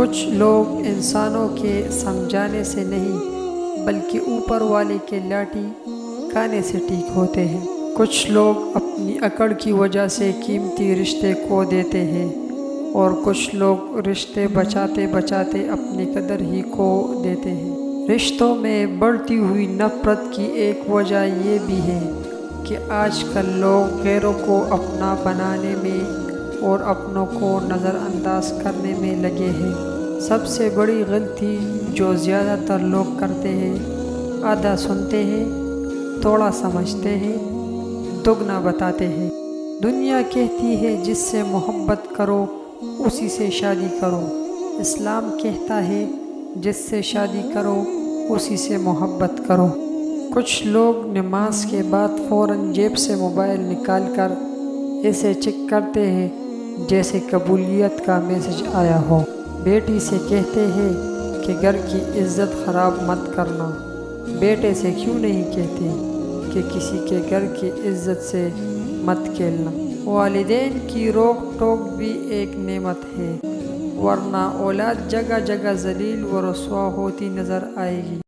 کچھ لوگ انسانوں کے سمجھانے سے نہیں بلکہ اوپر والے کے لاٹھی کھانے سے ٹھیک ہوتے ہیں۔ کچھ لوگ اپنی اکڑ کی وجہ سے قیمتی رشتے کھو دیتے ہیں، اور کچھ لوگ رشتے بچاتے بچاتے اپنی قدر ہی کھو دیتے ہیں۔ رشتوں میں بڑھتی ہوئی نفرت کی ایک وجہ یہ بھی ہے کہ آج کل لوگ غیروں کو اپنا بنانے میں اور اپنوں کو نظر انداز کرنے میں لگے ہیں۔ سب سے بڑی غلطی جو زیادہ تر لوگ کرتے ہیں، آدھا سنتے ہیں، تھوڑا سمجھتے ہیں، دگنا بتاتے ہیں۔ دنیا کہتی ہے جس سے محبت کرو اسی سے شادی کرو، اسلام کہتا ہے جس سے شادی کرو اسی سے محبت کرو۔ کچھ لوگ نماز کے بعد فوراً جیب سے موبائل نکال کر ایسے چیک کرتے ہیں جیسے قبولیت کا میسج آیا ہو۔ بیٹی سے کہتے ہیں کہ گھر کی عزت خراب مت کرنا، بیٹے سے کیوں نہیں کہتے کہ کسی کے گھر کی عزت سے مت کھیلنا؟ والدین کی روک ٹوک بھی ایک نعمت ہے، ورنہ اولاد جگہ جگہ ذلیل و رسوا ہوتی نظر آئے گی۔